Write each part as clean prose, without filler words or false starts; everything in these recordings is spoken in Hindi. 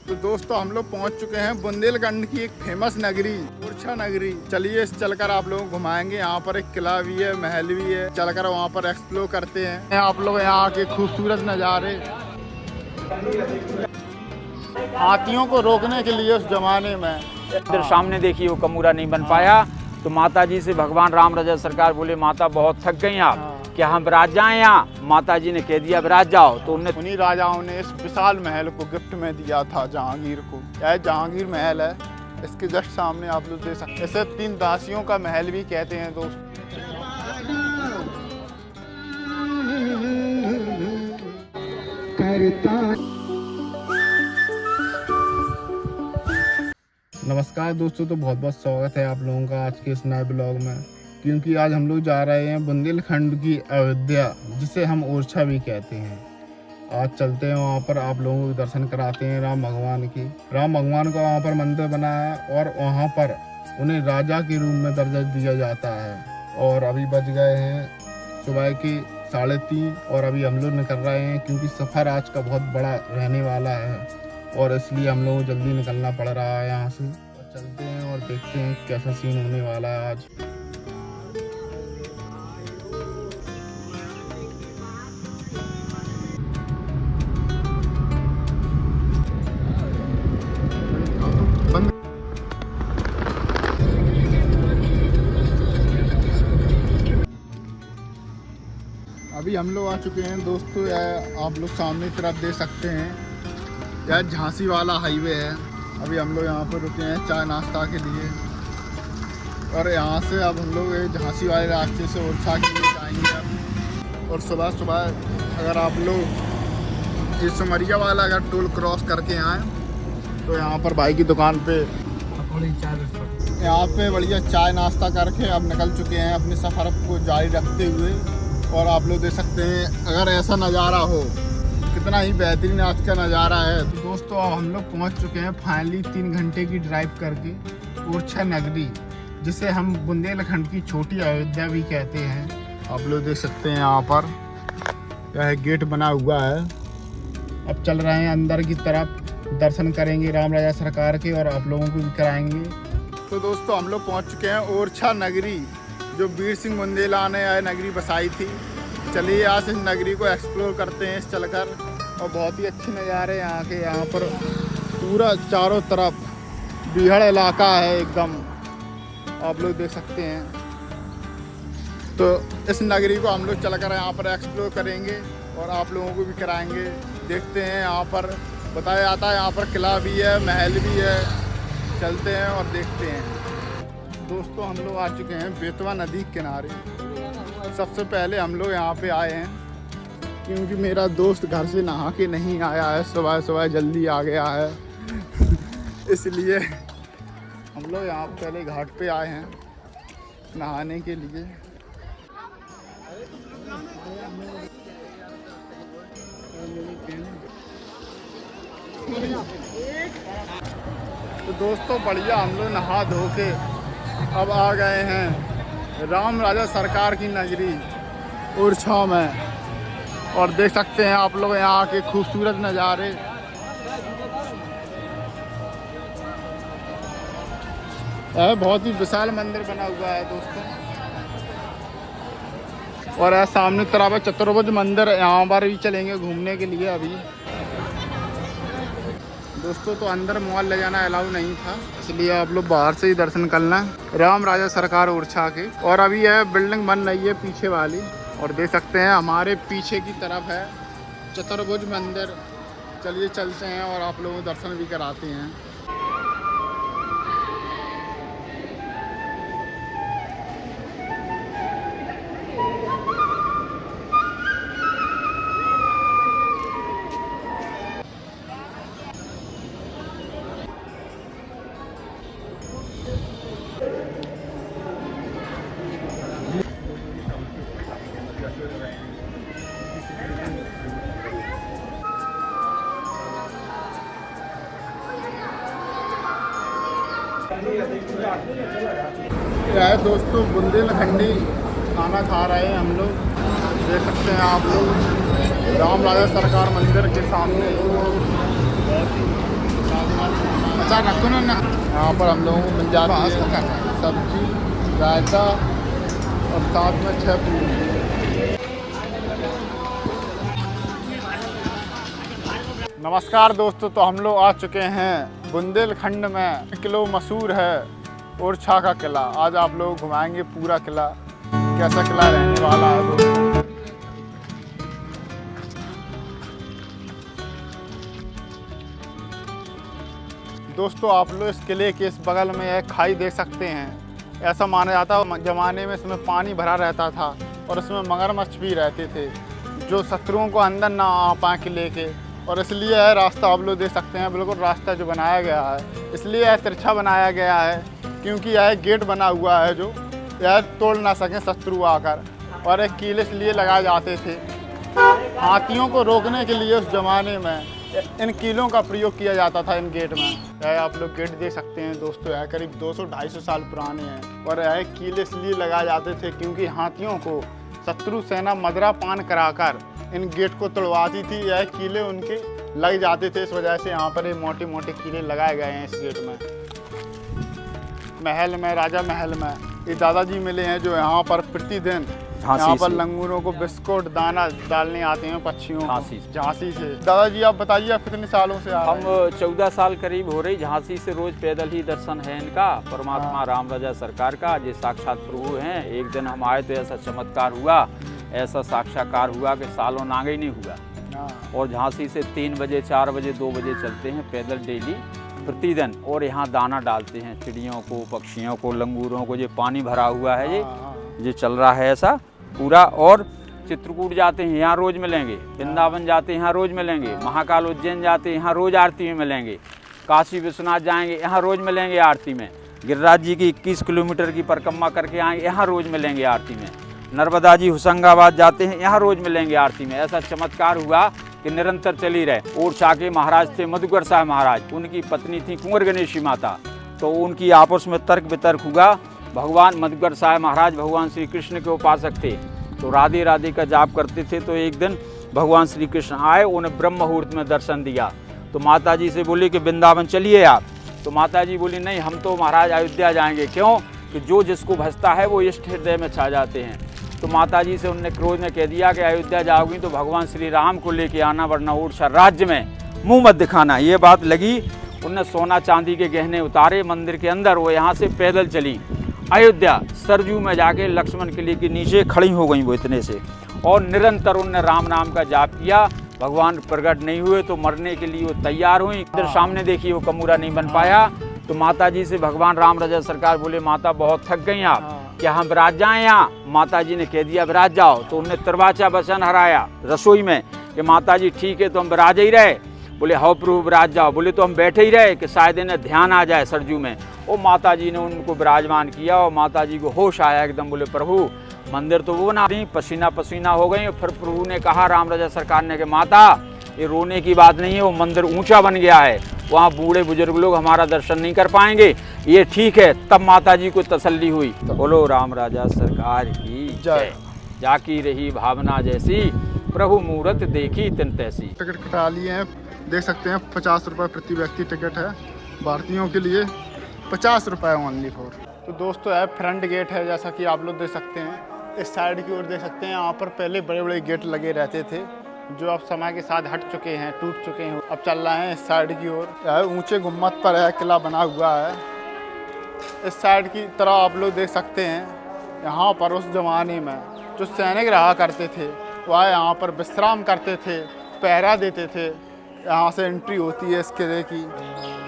तो दोस्तों हम लोग पहुंच चुके हैं बुंदेलखंड की एक फेमस नगरी ओरछा नगरी। चलिए चलकर आप लोगों को घुमाएंगे। यहाँ पर एक किला भी है, महल भी है। चलकर वहाँ पर एक्सप्लोर करते हैं। आप लोग यहाँ के खूबसूरत नज़ारे। हाथियों को रोकने के लिए उस जमाने में इधर सामने देखिए वो कमूरा नहीं बन पाया, तो माता जी से भगवान राम राजा सरकार बोले माता बहुत थक गई आप, क्या हम विराज जाएं यहाँ? माता जी ने कह दिया विराज जाओ। तो उन्हीं राजाओं ने इस विशाल महल को गिफ्ट में दिया था जहांगीर को। यह जहांगीर महल है, इसके जस्ट सामने आप लोग देख सकते हैं। इसे 3 दासियों का महल भी कहते हैं दोस्त। नमस्कार दोस्तों, तो बहुत बहुत स्वागत है आप लोगों का आज के इस नए ब्लॉग में। क्योंकि आज हम लोग जा रहे हैं बुंदेलखंड की अयोध्या, जिसे हम ओरछा भी कहते हैं। आज चलते हैं वहाँ पर, आप लोगों को दर्शन कराते हैं राम भगवान का वहाँ पर मंदिर बना है और वहाँ पर उन्हें राजा के रूप में दर्जा दिया जाता है। और अभी बज गए हैं सुबह के 3:30 और अभी हम लोग निकल रहे हैं क्योंकि सफ़र आज का बहुत बड़ा रहने वाला है और इसलिए हम लोगों को जल्दी निकलना पड़ रहा है यहाँ से। चलते हैं और देखते हैं कैसा सीन होने वाला है आज। अभी हम लोग आ चुके हैं दोस्तों। आप लोग सामने की तरफ देख सकते हैं, यह झांसी वाला हाईवे है। अभी हम लोग यहाँ पर रुके हैं चाय नाश्ता के लिए और यहाँ से अब हम लोग झांसी वाले रास्ते से ओरछा के लिए जाएंगे। और सुबह सुबह अगर आप लोग ये सिमरिया वाला अगर टोल क्रॉस करके आएँ तो यहाँ पर भाई की दुकान पे यहाँ पे बढ़िया चाय नाश्ता करके अब निकल चुके हैं अपने सफ़र को जारी रखते हुए। और आप लोग देख सकते हैं अगर ऐसा नज़ारा हो, कितना ही बेहतरीन आज का नज़ारा है। तो दोस्तों अब हम लोग पहुंच चुके हैं फाइनली 3 घंटे की ड्राइव करके ओरछा नगरी, जिसे हम बुंदेलखंड की छोटी अयोध्या भी कहते हैं। आप लोग देख सकते हैं यहाँ पर यह गेट बना हुआ है। अब चल रहे हैं अंदर की तरफ, दर्शन करेंगे राम राजा सरकार के और आप लोगों को भी कराएंगे। तो दोस्तों हम लोग पहुँच चुके हैं ओरछा नगरी, जो वीर सिंह बुंदेला ने यह नगरी बसाई थी। चलिए आज इस नगरी को एक्सप्लोर करते हैं चलकर। और बहुत ही अच्छे नज़ारे यहाँ के। यहाँ पर पूरा चारों तरफ बिहड़ इलाका है एकदम, आप लोग देख सकते हैं। तो इस नगरी को हम लोग चलकर यहाँ पर एक्सप्लोर करेंगे और आप लोगों को भी कराएंगे। देखते हैं, यहाँ पर बताया जाता है यहाँ पर किला भी है, महल भी है। चलते हैं और देखते हैं। दोस्तों हम लोग आ चुके हैं बेतवा नदी के किनारे। सबसे पहले हम लोग यहाँ पे आए हैं क्योंकि मेरा दोस्त घर से नहा के नहीं आया है, सुबह सुबह जल्दी आ गया है इसलिए हम लोग यहाँ पहले घाट पे आए हैं नहाने के लिए। तो दोस्तों बढ़िया हम लोग नहा धो के अब आ गए हैं राम राजा सरकार की नगरी ओरछा में। और देख सकते हैं आप लोग यहाँ के खूबसूरत नज़ारे। यह बहुत ही विशाल मंदिर बना हुआ है दोस्तों। और यह सामने तरफ है चतुर्भुज मंदिर, यहाँ पर भी चलेंगे घूमने के लिए। अभी दोस्तों तो अंदर मोबाइल ले जाना अलाउ नहीं था, इसलिए आप लोग बाहर से ही दर्शन करना राम राजा सरकार ओरछा के। और अभी यह बिल्डिंग बन रही है पीछे वाली, और देख सकते हैं हमारे पीछे की तरफ है चतुर्भुज मंदिर। चलिए चलते हैं और आप लोगों को दर्शन भी कराते हैं। क्या है दोस्तों, बुंदेलखंडी खाना खा रहे हैं हम लोग। देख सकते हैं आप लोग राम राजा सरकार मंदिर के सामने बहुत ही अचार रखो ना। यहाँ पर हम लोगों को मिल जाती है सब्जी, रायता और साथ में 6 पूरी। नमस्कार दोस्तों, तो हम लोग आ चुके हैं बुंदेलखंड में किलो मशहूर है ओरछा का किला। आज आप लोग घुमाएंगे पूरा किला, कैसा किला रहने वाला है दोस्तों। दोस्तों आप लोग इस किले के इस बगल में एक खाई देख सकते हैं। ऐसा माना जाता है जमाने में इसमें पानी भरा रहता था और इसमें मगरमच्छ भी रहते थे जो शत्रुओं को अंदर ना आ पाए किले के, और इसलिए यह रास्ता आप लोग देख सकते हैं बिल्कुल रास्ता जो बनाया गया है, इसलिए यह तिरछा बनाया गया है क्योंकि यह गेट बना हुआ है जो यह तोड़ ना सकें शत्रु आकर। और एक कील इसलिए लगाए जाते थे हाथियों को रोकने के लिए। उस जमाने में इन कीलों का प्रयोग किया जाता था इन गेट में। यह आप लोग गेट देख सकते हैं दोस्तों, यह करीब 200-250 साल पुराने हैं। और यह कीले इसलिए लगाए जाते थे क्योंकि हाथियों को शत्रु सेना मदरा पान कराकर इन गेट को तोड़वाती थी। यह कीले उनके लग जाते थे, इस वजह से यहाँ पर ये मोटे मोटे कीले लगाए गए हैं इस गेट में। महल में, राजा महल में ये दादाजी मिले हैं जो यहाँ पर प्रतिदिन यहाँ पर लंगूरों को बिस्कुट दाना डालने आते हैं पक्षियों को झांसी से। दादाजी आप बताइए आप कितने सालों से हम 14 साल करीब हो रही झांसी से रोज पैदल ही दर्शन है इनका। परमात्मा राम राजा सरकार का ये साक्षात प्रभु हैं। एक दिन हम आए तो ऐसा चमत्कार हुआ, ऐसा साक्षात्कार हुआ कि सालों नागे ही नहीं हुआ। और झांसी से 3 बजे 4 बजे 2 बजे चलते हैं पैदल डेली प्रतिदिन, और यहाँ दाना डालते हैं चिड़ियों को, पक्षियों को, लंगूरों को। ये पानी भरा हुआ है, ये चल रहा है ऐसा पूरा। और चित्रकूट जाते हैं यहाँ रोज मिलेंगे, वृंदावन जाते हैं यहाँ रोज मिलेंगे, महाकाल उज्जैन जाते हैं यहाँ रोज आरती में मिलेंगे, काशी विश्वनाथ जाएंगे यहाँ रोज मिलेंगे आरती में, गिरिराज जी की 21 किलोमीटर की परिक्रमा करके आएंगे यहाँ रोज मिलेंगे आरती में, नर्मदा जी होशंगाबाद जाते हैं यहाँ रोज मिलेंगे आरती में। ऐसा चमत्कार हुआ कि निरंतर चली रहे। ओरछा के महाराज थे मधुकर साहब महाराज, उनकी पत्नी थी कुंवर गणेशी माता, तो उनकी आपस में तर्क वितर्क हुआ। भगवान मधुकर साहब महाराज भगवान श्री कृष्ण के उपासक थे, तो राधे राधे का जाप करते थे। तो एक दिन भगवान श्री कृष्ण आए, उन्हें ब्रह्म मुहूर्त में दर्शन दिया। तो माता जी से बोले कि वृंदावन चलिए आप। तो माता जी बोली नहीं, हम तो महाराज अयोध्या जाएंगे। क्यों? कि जो जिसको भजता है वो इष्ट हृदय में छा जाते हैं। तो माता जी से उनने क्रोध में कह दिया कि अयोध्या जाओगी तो भगवान श्री राम को लेके आना, वरना ओरछा राज्य में मुँह मत दिखाना। ये बात लगी, उनने सोना चांदी के गहने उतारे मंदिर के अंदर। वो यहाँ से पैदल चली अयोध्या, सरजू में जाके लक्ष्मण किले के नीचे खड़ी हो गई वो इतने से। और निरंतर उनने राम नाम का जाप किया। भगवान प्रकट नहीं हुए तो मरने के लिए वो तैयार हुई। इधर सामने देखिए वो कमूरा नहीं बन पाया। तो माता जी से भगवान राम राजा सरकार बोले माता बहुत थक गई आप, क्या हम विराज जाएं यहाँ? माता जी ने कह दिया विराज जाओ। तो उनने त्रिवाचा वचन हराया रसोई में कि माता जी ठीक है तो हम विराज ही रहे। बोले हो प्रभु विराज जाओ। बोले तो हम बैठे ही रहे कि शायद इन्हें ध्यान आ जाए सरजू में। और माता जी ने उनको विराजमान किया और माता जी को होश आया एकदम। बोले प्रभु मंदिर तो वो बना रही, पसीना पसीना हो गई। और फिर प्रभु ने कहा राम राजा सरकार ने कि माता ये रोने की बात नहीं है, वो मंदिर ऊंचा बन गया है, वहाँ बूढ़े बुजुर्ग लोग हमारा दर्शन नहीं कर पाएंगे, ये ठीक है। तब माता जी को तसल्ली हुई। तो बोलो राम राजा सरकार की जय। जाकी रही भावना जैसी, प्रभु मूरत देखी तिन तैसी। टिकट कटा लिए हैं, देख सकते हैं 50 रुपये प्रति व्यक्ति टिकट है भारतीयों के लिए, 50 रुपये ओनली फॉर। तो दोस्तों है फ्रंट गेट है, जैसा कि आप लोग देख सकते हैं। इस साइड की ओर देख सकते हैं, यहाँ पर पहले बड़े बड़े गेट लगे रहते थे जो अब समय के साथ हट चुके हैं, टूट चुके हैं। अब चल रहे हैं इस साइड की ओर। ऊंचे गुम्मत पर है किला बना हुआ है। इस साइड की तरह आप लोग देख सकते हैं, यहाँ पर उस जमाने में जो सैनिक रहा करते थे वह यहाँ पर विश्राम करते थे, पहरा देते थे। यहाँ से एंट्री होती है इस किले की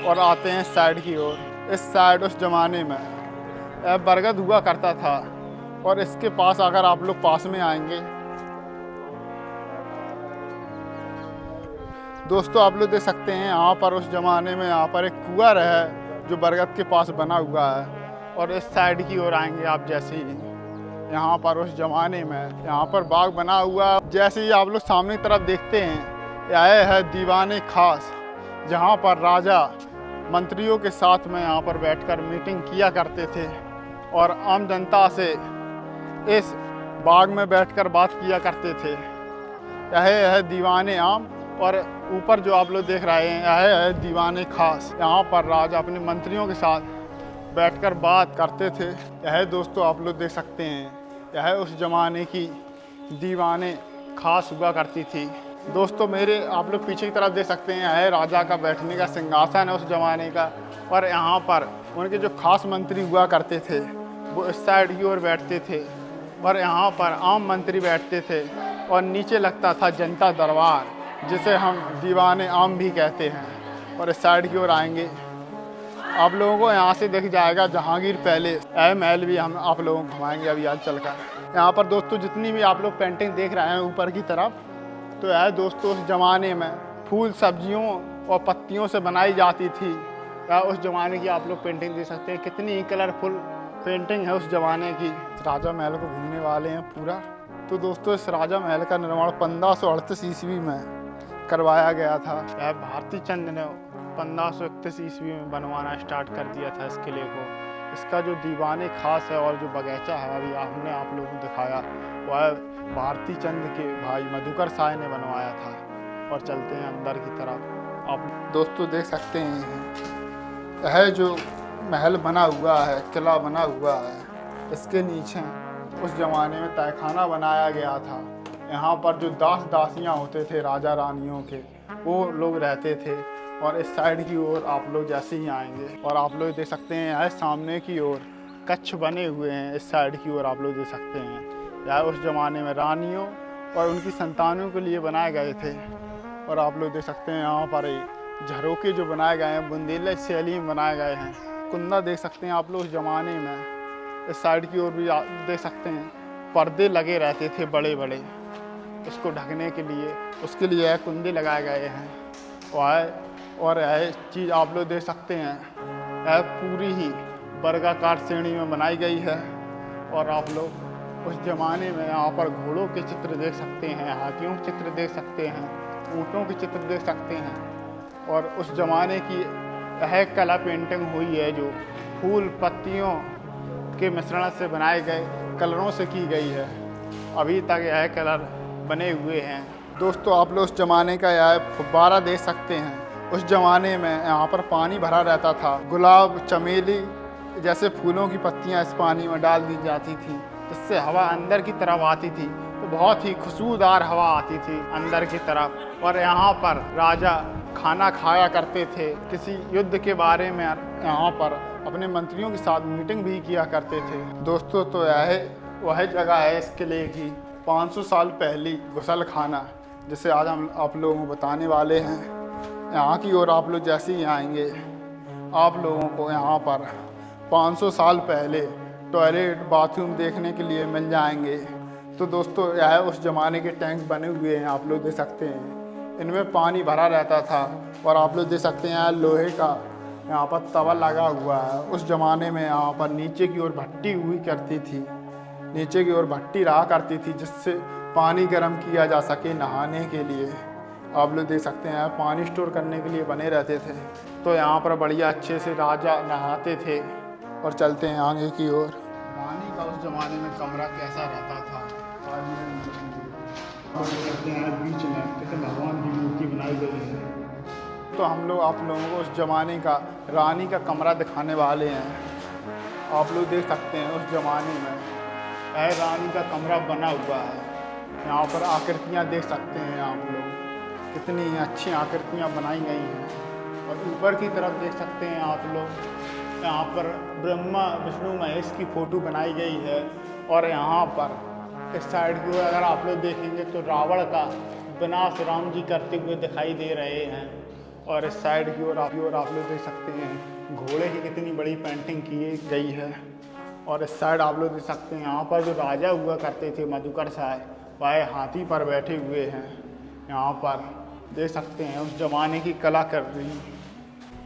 और आते हैं इस साइड की ओर। इस साइड उस जमाने में बरगद हुआ करता था और इसके पास अगर आप लोग पास में आएंगे दोस्तों आप लोग देख सकते हैं, यहाँ पर उस जमाने में यहाँ पर एक कुआं है जो बरगद के पास बना हुआ है। और इस साइड की ओर आएंगे आप जैसे ही, यहाँ पर उस जमाने में यहाँ पर बाग बना हुआ। जैसे ही आप लोग सामने की तरफ देखते हैं, यह है दीवाने खास, जहाँ पर राजा मंत्रियों के साथ में यहाँ पर बैठकर मीटिंग किया करते थे और आम जनता से इस बाग में बैठकर बात किया करते थे। यह है दीवाने आम और ऊपर जो आप लोग देख रहे हैं यह है दीवाने खास। यहाँ पर राजा अपने मंत्रियों के साथ बैठकर बात करते थे। यह दोस्तों आप लोग देख सकते हैं, यह उस ज़माने की दीवाने खास हुआ करती थी। दोस्तों मेरे आप लोग पीछे की तरफ देख सकते हैं, यह राजा का बैठने का सिंहासन है उस ज़माने का। और यहाँ पर उनके जो खास मंत्री हुआ करते थे वो इस साइड की ओर बैठते थे, और यहाँ पर आम मंत्री बैठते थे, और नीचे लगता था जनता दरबार, जिसे हम दीवाने आम भी कहते हैं। और इस साइड की ओर आएंगे आप लोगों को यहाँ से दिख जाएगा जहांगीर पैलेस। यह महल भी हम आप लोगों को घुमाएंगे अभी आज चलकर। यहाँ पर दोस्तों जितनी भी आप लोग पेंटिंग देख रहे हैं ऊपर की तरफ, तो यह दोस्तों उस ज़माने में फूल सब्जियों और पत्तियों से बनाई जाती थी। या उस ज़माने की आप लोग पेंटिंग देख सकते हैं, कितनी कलरफुल पेंटिंग है उस ज़माने की। राजा महल को घूमने वाले हैं पूरा। तो दोस्तों इस राजा महल का निर्माण 1538 ईस्वी में करवाया गया था। यह भारती चंद ने 1531 ईस्वी में बनवाना स्टार्ट कर दिया था इस किले को। इसका जो दीवाने खास है और जो बगीचा है अभी हमने आप लोगों को दिखाया, वह भारती चंद के भाई मधुकर शाह ने बनवाया था। और चलते हैं अंदर की तरफ। आप दोस्तों देख सकते हैं यह जो महल बना हुआ है, किला बना हुआ है, इसके नीचे उस ज़माने में तहखाना बनाया गया था। यहाँ पर जो दास दासियाँ होते थे राजा रानियों के, वो लोग रहते थे। और इस साइड की ओर आप लोग जैसे ही आएंगे और आप लोग देख सकते हैं यहाँ सामने की ओर कच्छ बने हुए हैं। इस साइड की ओर आप लोग देख सकते हैं, यह उस ज़माने में रानियों और उनकी संतानों के लिए बनाए गए थे। और आप लोग देख सकते हैं यहाँ पर झरोके जो बनाए गए हैं बुंदेली शैली में बनाए गए हैं। कुंदा देख सकते हैं आप लोग उस ज़माने में। इस साइड की ओर भी आप देख सकते हैं पर्दे लगे रहते थे बड़े बड़े, उसको ढकने के लिए, उसके लिए कुंदे लगाए गए हैं। और यह चीज़ आप लोग देख सकते हैं, यह पूरी ही वर्गाकार श्रेणी में बनाई गई है। और आप लोग उस ज़माने में यहाँ पर घोड़ों के चित्र देख सकते हैं, हाथियों के चित्र देख सकते हैं, ऊँटों के चित्र देख सकते हैं। और उस ज़माने की यह कला पेंटिंग हुई है जो फूल पत्तियों के मिश्रण से बनाए गए कलरों से की गई है। अभी तक यह कलर बने हुए हैं। दोस्तों आप लोग उस ज़माने का यह फुब्बारा देख सकते हैं। उस ज़माने में यहाँ पर पानी भरा रहता था, गुलाब चमेली जैसे फूलों की पत्तियाँ इस पानी में डाल दी जाती थी, जिससे हवा अंदर की तरफ आती थी, तो बहुत ही खुशबूदार हवा आती थी अंदर की तरफ। और यहाँ पर राजा खाना खाया करते थे, किसी युद्ध के बारे में यहाँ पर अपने मंत्रियों के साथ मीटिंग भी किया करते थे। दोस्तों तो यह वह जगह है इस किले की 500 साल पहली गुसल खाना, जिसे आज हम आप लोगों को बताने वाले हैं। यहाँ की ओर आप लोग जैसे ही आएंगे आप लोगों को यहाँ पर 500 साल पहले टॉयलेट बाथरूम देखने के लिए मिल जाएंगे। तो दोस्तों यह उस ज़माने के टैंक बने हुए हैं, आप लोग देख सकते हैं, इनमें पानी भरा रहता था। और आप लोग देख सकते हैं लोहे का यहाँ पर तवा लगा हुआ है। उस ज़माने में यहाँ पर नीचे की ओर भट्टी हुई करती थी, नीचे की ओर भट्टी रहा करती थी, जिससे पानी गर्म किया जा सके नहाने के लिए। आप लोग देख सकते हैं पानी स्टोर करने के लिए बने रहते थे। तो यहाँ पर बढ़िया अच्छे से राजा नहाते थे। और चलते हैं आगे की ओर। रानी का उस ज़माने में कमरा कैसा रहता था और कहते हैं बीच में कैसे भगवान की मूर्ति बनाई गई है। तो हम लोग आप लोगों को उस ज़माने का रानी का कमरा दिखाने वाले हैं। आप लोग देख सकते हैं उस ज़माने में यह रानी का कमरा बना हुआ है। यहाँ पर आकृतियाँ देख सकते हैं आप लोग, कितनी अच्छी आकृतियाँ बनाई गई हैं। और ऊपर की तरफ देख सकते हैं आप लोग, यहाँ पर ब्रह्मा विष्णु महेश की फ़ोटो बनाई गई है। और यहाँ पर इस साइड की ओर अगर आप लोग देखेंगे तो रावण का विनाश राम जी करते हुए दिखाई दे रहे हैं। और इस साइड की ओर आप लोग देख सकते हैं घोड़े की कितनी बड़ी पेंटिंग की गई है। और इस साइड आप लोग देख सकते हैं यहाँ पर जो राजा हुआ करते थे मधुकर शाह, वह हाथी पर बैठे हुए हैं। यहाँ पर देख सकते हैं उस ज़माने की कला कर रही।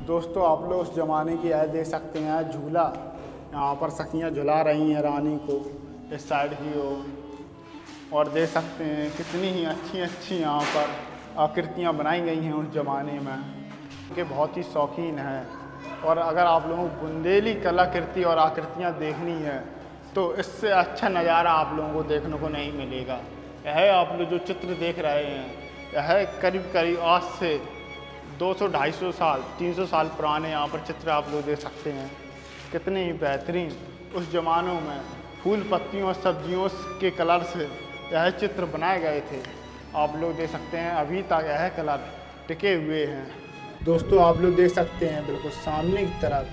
दोस्तों आप लोग उस ज़माने की यह देख सकते हैं झूला, यहाँ पर सखियाँ झुला रही हैं रानी को इस साइड की ओर। और देख सकते हैं कितनी ही अच्छी यहाँ पर आकृतियाँ बनाई गई हैं उस ज़माने में, कि बहुत ही शौकीन है। और अगर आप लोगों को बुंदेली कलाकृति और आकृतियाँ देखनी है तो इससे अच्छा नज़ारा आप लोगों को देखने को नहीं मिलेगा। यह आप लोग जो चित्र देख रहे हैं यह करीब करीब आज से 200-250 साल 300 साल पुराने यहाँ पर चित्र आप लोग देख सकते हैं। कितने ही बेहतरीन उस ज़मानों में फूल पत्तियों और सब्जियों के कलर से यह चित्र बनाए गए थे। आप लोग देख सकते हैं अभी तक यह कलर टिके हुए हैं। दोस्तों आप लोग देख सकते हैं बिल्कुल सामने की तरफ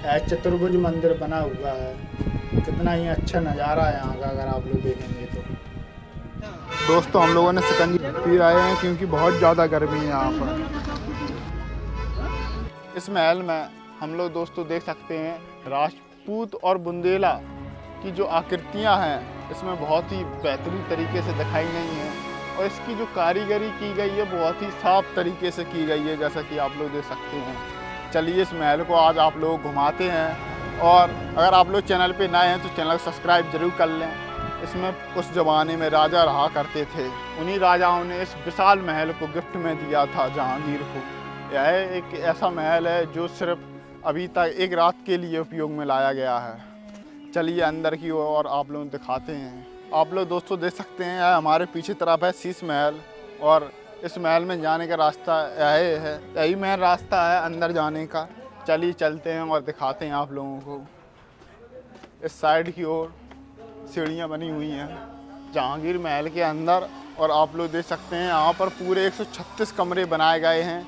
यह चतुर्भुज मंदिर बना हुआ है। कितना ही अच्छा नज़ारा है यहाँ का अगर आप लोग देखेंगे तो। दोस्तों हम लोगों ने शिकंजी पी रहे हैं क्योंकि बहुत ज़्यादा गर्मी है यहाँ पर। इस महल में हम लोग दोस्तों देख सकते हैं राजपूत और बुंदेला की जो आकृतियाँ हैं इसमें बहुत ही बेहतरीन तरीके से दिखाई गई हैं और इसकी जो कारीगरी की गई है बहुत ही साफ तरीके से की गई है, जैसा कि आप लोग देख सकते हैं। चलिए इस महल को आज आप लोग घुमाते हैं और अगर आप लोग चैनल पे नए हैं तो चैनल को सब्सक्राइब जरूर कर लें। इसमें उस ज़माने में राजा रहा करते थे, उन्हीं राजाओं ने इस विशाल महल को गिफ्ट में दिया था जहांगीर को। यह एक ऐसा महल है जो सिर्फ अभी तक एक रात के लिए उपयोग में लाया गया है। चलिए अंदर की ओर आप लोग दिखाते हैं। आप लोग दोस्तों देख सकते हैं यह हमारे पीछे तरफ है शीश महल और इस महल में जाने का रास्ता यही है, यही मेन रास्ता है अंदर जाने का। चलिए चलते हैं और दिखाते हैं आप लोगों को। इस साइड की ओर सीढ़ियाँ बनी हुई हैं जहांगीर महल के अंदर और आप लोग देख सकते हैं यहाँ पर पूरे 136 कमरे बनाए गए हैं।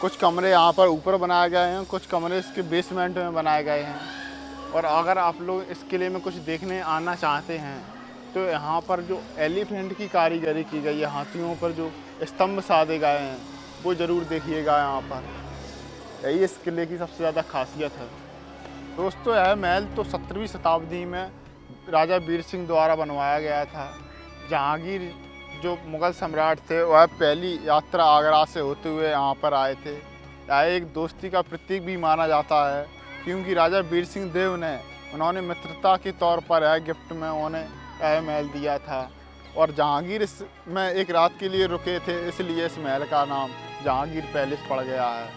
कुछ कमरे यहाँ पर ऊपर बनाए गए हैं, कुछ कमरे इसके बेसमेंट में बनाए गए हैं। और अगर आप लोग इस किले में कुछ देखने आना चाहते हैं तो यहाँ पर जो एलिफेंट की कारीगरी की गई है, हाथियों पर जो स्तंभ साधे गए हैं वो ज़रूर देखिएगा यहाँ पर। यही इस किले की सबसे ज़्यादा खासियत है। दोस्तों यह महल तो 17वीं शताब्दी में राजा वीर सिंह द्वारा बनवाया गया था। जहांगीर जो मुग़ल सम्राट थे वह पहली यात्रा आगरा से होते हुए यहाँ पर आए थे। यह एक दोस्ती का प्रतीक भी माना जाता है क्योंकि राजा वीर सिंह देव ने उन्होंने मित्रता के तौर पर यह गिफ्ट में उन्हें यह महल दिया था और जहांगीर इसमें एक रात के लिए रुके थे, इसलिए इस महल का नाम जहांगीर पैलेस पड़ गया है।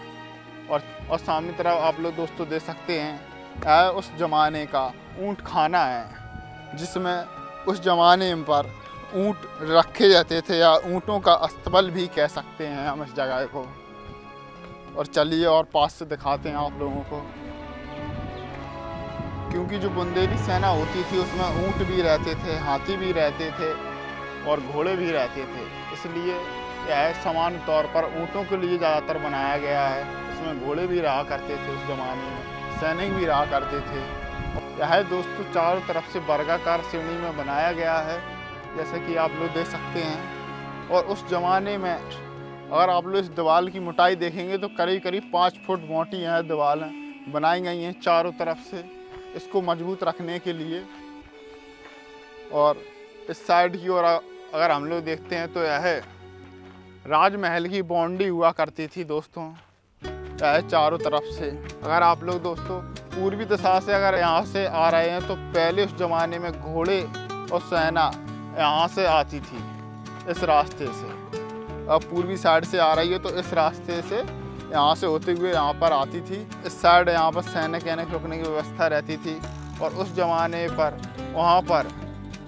और सामने तरफ आप लोग दोस्तों देख सकते हैं यह उस ज़माने का ऊँट खाना है जिसमें उस ज़माने पर ऊँट रखे जाते थे या ऊँटों का अस्तबल भी कह सकते हैं हम इस जगह को। और चलिए और पास से दिखाते हैं आप लोगों को क्योंकि जो बुंदेली सेना होती थी उसमें ऊँट भी रहते थे, हाथी भी रहते थे और घोड़े भी रहते थे, इसलिए यह समान तौर पर ऊँटों के लिए ज़्यादातर बनाया गया है। इसमें घोड़े भी रहा करते थे उस ज़माने में, सैनिक भी रहा करते थे। यह दोस्तों चारों तरफ से वर्गाकार श्रेणी में बनाया गया है जैसे कि आप लोग देख सकते हैं। और उस ज़माने में अगर आप लोग इस दीवार की मोटाई देखेंगे तो करीब करीब 5 फुट मोटी यह दीवारें बनाई गई हैं चारों तरफ से इसको मजबूत रखने के लिए। और इस साइड की ओर अगर हम लोग देखते हैं तो यह राजमहल की बाउंड्री हुआ करती थी दोस्तों, यह चारों तरफ से। अगर आप लोग दोस्तों पूर्वी दिशा से अगर यहाँ से आ रहे हैं तो पहले उस ज़माने में घोड़े और सेना यहाँ से आती थी इस रास्ते से। अब पूर्वी साइड से आ रही है तो इस रास्ते से यहाँ से होते हुए यहाँ पर आती थी। इस साइड यहाँ पर सैनिक रुकने की व्यवस्था रहती थी और उस ज़माने पर वहाँ पर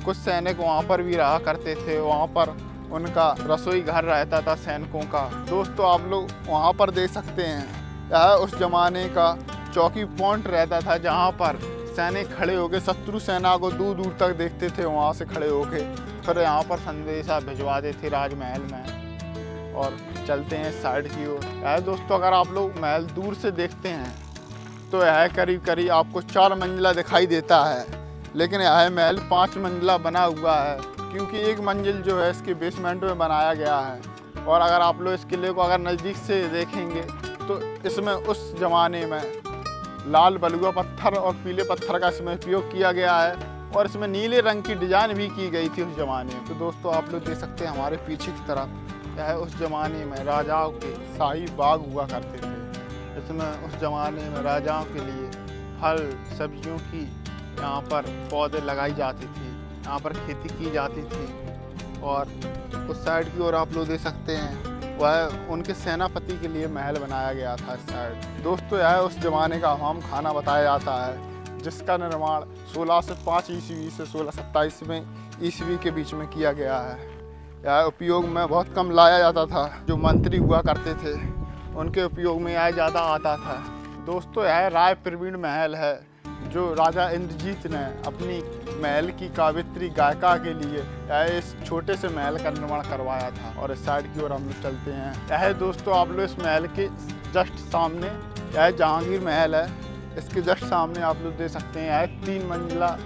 कुछ सैनिक वहाँ पर भी रहा करते थे, वहाँ पर उनका रसोई घर रहता था सैनिकों का। दोस्तों आप लोग वहाँ पर देख सकते हैं यह उस ज़माने का चौकी पॉइंट रहता था जहाँ पर सैनिक खड़े होकर शत्रु सेना को दूर दूर तक देखते थे, वहाँ से खड़े होकर फिर यहाँ पर संदेशा भिजवा देते राजमहल में। और चलते हैं साइड की ओर। यह दोस्तों अगर आप लोग महल दूर से देखते हैं तो यह करीब करीब आपको 4 मंजिला दिखाई देता है, लेकिन यह महल 5 मंजिला बना हुआ है क्योंकि एक मंजिल जो है इसके बेसमेंट में बनाया गया है। और अगर आप लोग इस किले को अगर नज़दीक से देखेंगे तो इसमें उस ज़माने में लाल बलुआ पत्थर और पीले पत्थर का इसमें उपयोग किया गया है और इसमें नीले रंग की डिज़ाइन भी की गई थी उस ज़माने में। तो दोस्तों आप लोग देख सकते हैं हमारे पीछे की तरफ यह उस ज़माने में राजाओं के शाही बाग हुआ करते थे। इसमें उस ज़माने में राजाओं के लिए फल सब्जियों की यहाँ पर पौधे लगाई जाती थी, यहाँ पर खेती की जाती थी। और उस साइड की ओर आप लोग देख सकते हैं वह उनके सेनापति के लिए महल बनाया गया था इस साइड। दोस्तों यह उस ज़माने का अहम खाना बताया जाता है जिसका निर्माण 1605 ईस्वी से 1627 में ईस्वी के बीच में किया गया है। यह उपयोग में बहुत कम लाया जाता था। जो मंत्री हुआ करते थे उनके उपयोग में यह ज़्यादा आता था। दोस्तों यह राय प्रवीण महल है जो राजा इंद्रजीत ने अपनी महल की कावित्री गायिका के लिए यह इस छोटे से महल का निर्माण करवाया था। और इस साइड की ओर हम लोग चलते हैं। यह दोस्तों आप लोग इस महल के जस्ट सामने यह जहांगीर महल है। इसके जस्ट सामने आप लोग देख सकते हैं यह 3 मंजिला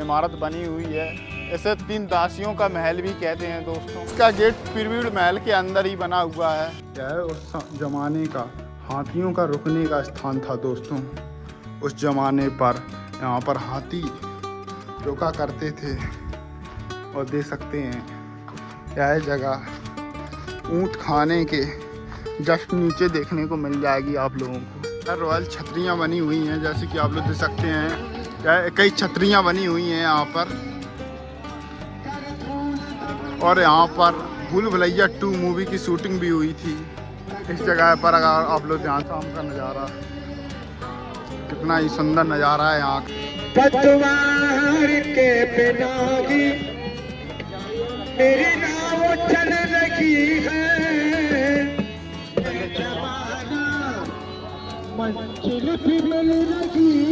इमारत बनी हुई है। इसे 3 दासियों का महल भी कहते हैं दोस्तों। इसका गेट प्रवीण महल के अंदर ही बना हुआ है। यह उस जमाने का हाथियों का रुकने का स्थान था दोस्तों। उस जमाने पर यहाँ पर हाथी रुका करते थे। और देख सकते हैं यह जगह ऊँट खाने के जस्ट नीचे देखने को मिल जाएगी आप लोगों को। रॉयल छतरियाँ बनी हुई हैं जैसे कि आप लोग देख सकते हैं। कई छतरियाँ बनी हुई हैं यहाँ पर। और यहाँ पर भूल भुलैया 2 मूवी की शूटिंग भी हुई थी इस जगह पर। अगर आप लोग यहाँ शाम का नज़ारा, कितना ही सुंदर नज़ारा है यहाँ पतवार के बिना ही मेरी नाव चल रही है। मंजिल भी मिल रही